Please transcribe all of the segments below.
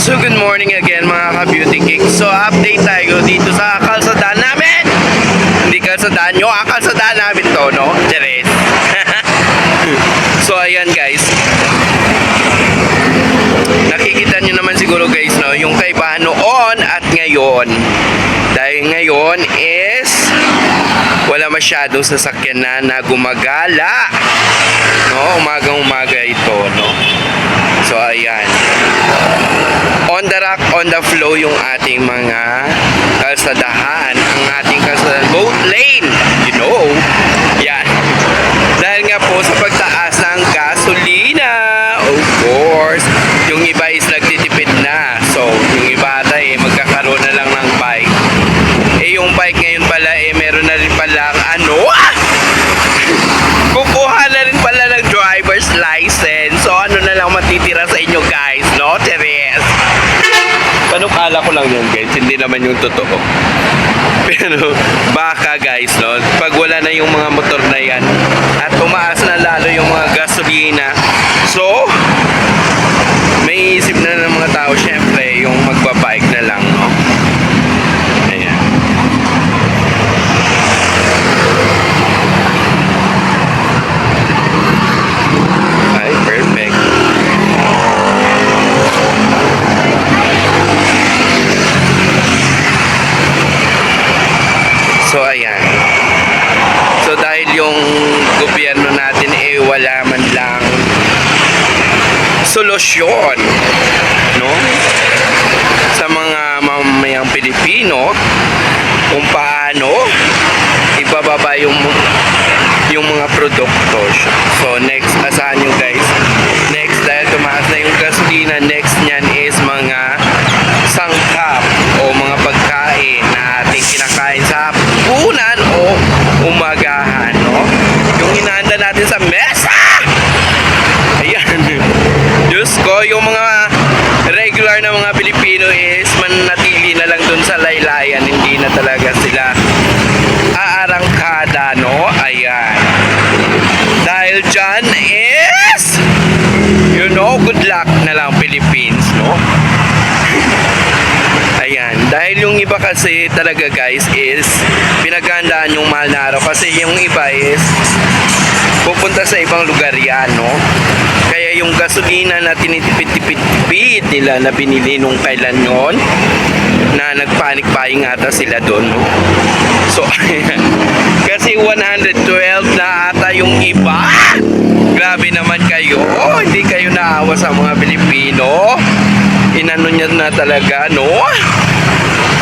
So good morning again mga ka-beauty kicks. So update tayo dito sa kalsadaan namin. Hindi kalsadaan nyo, kalsadaan namin to, no? Charis. So ayan guys. Nakikita nyo naman siguro guys, no? Yung kaibahan noon at ngayon. Dahil ngayon is wala masyadong sasakyan na gumagala. No? Umagang-umaga ito, no? So ayan. On the rock, on the flow yung ating mga kalsadahan. Ang ating kalsadahan, boat lane, you know. Yan. Dahil nga po sa pagtaas ng gasolina, of course, yung iba is nagtitipid na. So, yung iba ata magkakaroon na lang ng bike. Yung bike ngayon pala meron na rin palang kukuha na rin pala ng driver's license. So, ano na lang matitira sa inyo guys, no? Teres. Panukala ko lang yun guys, hindi naman yung totoo. Pero baka guys, no, pag wala na yung mga motor na yan at tumaas na lalo yung mga gasolina, so may isip na ng mga tao syempre yung magbabike na lang, no. Ayan. Ay, perfect. So ayan. So dahil yung gobyerno natin wala man lang solusyon, no, sa mga mamamayang Pilipino kung paano ibababa yung mga produkto. So next, asahan nyo guys, next dahil tumaas na yung gasolina, next nyan is mga sangkap o mga pagkain na ating kinakain sa hapunan o umagahan, no? Yung inaanda natin sa mesa. Ayan. Diyos ko, yung mga regular na mga Pilipino is manatili na lang dun sa laylayan, hindi na talaga sila aarangkada, no? Ayan. Dahil dyan is, you know, good luck na lang Philippines, no? Ayan, dahil yung iba kasi talaga guys is pinaghandaan yung mahal na araw kasi yung iba is pupunta sa ibang lugar yan, no? Kaya yung gasolina na tinitipid-tipid nila na binili nung kailan yon na nagpanic buying ata sila doon, no? So, ayan. Kasi 112 na ata yung iba. Grabe naman kayo. Hindi kayo naawa sa mga Pilipino. Inano niya na talaga, no?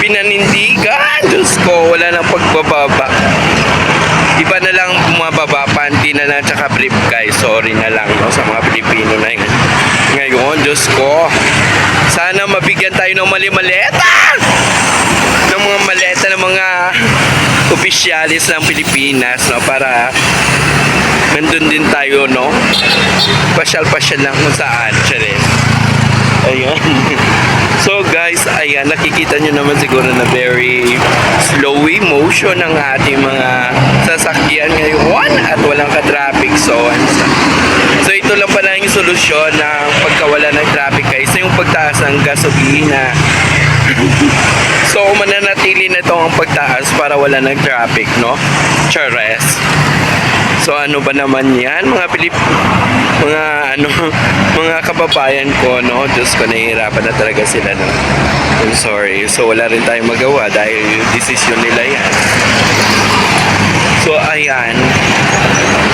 Pinanindigan. Diyos ko, wala nang pagbababa. Iba na lang bumababa, panty na lang tsaka brief guys. Sorry na lang, no, sa mga Pilipino na yun. Ngayon, Diyos ko, sana mabigyan tayo ng mali-maleta. Ng mga maleta ng mga opisyalis ng Pilipinas, no, para nandun din tayo, no? Pasyal-pasyal lang kung saan. Charis. Ayan. So guys, ayan, nakikita nyo naman siguro na very slowy motion ng ating mga sasakyan ngayon at walang ka-traffic. So ito lang pala yung solusyon ng pagkawala ng traffic guys, yung pagtaas ng gasolina. So mananatili na ito ang pagtaas para wala ng traffic, no? Chares. So ano ba naman yan mga mga kababayan ko, no? Diyos ko, nahihirapan na talaga sila, no? I'm sorry. So wala rin tayong magawa dahil decision nila yan. So ayan.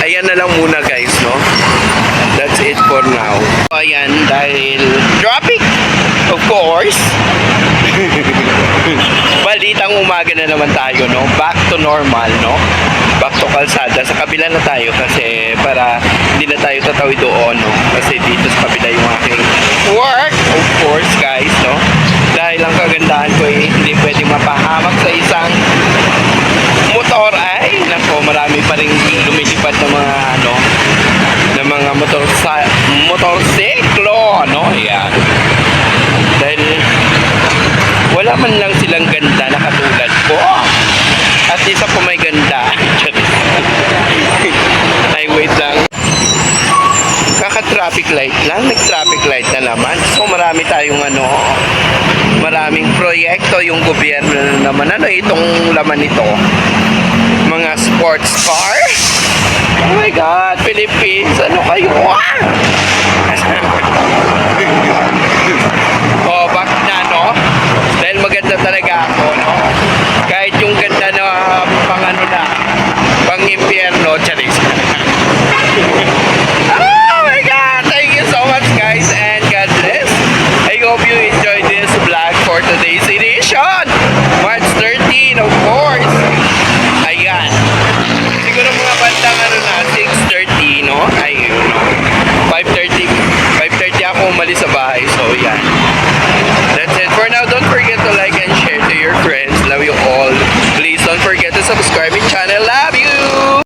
Ayan na lang muna guys, no? That's it for now. So ayan, dahil traffic, of course. Balitang umaga na naman tayo, no? Back to normal, no? Back to kalsada. Sa kabila na tayo kasi para hindi na tayo tatawid doon, no? Kasi dito sa kabila yung aking work, of course, guys, no? Dahil ang kagandahan ko hindi pwedeng mapahamak sa isang motor. Ay, nako, marami pa rin lumilipad ng mga, ng mga motorsiklo, no? Ayan. Dahil wala man lang silang ganda na katulad ko. At isa po may ganda. Ay, wait lang. Kaka-traffic light lang. Nag-traffic light na naman. So, marami tayong Pilipino. Maraming proyekto yung gobyerno na naman. Ano itong laman nito? Mga sports car? Oh my God, Philippines! Ano kayo?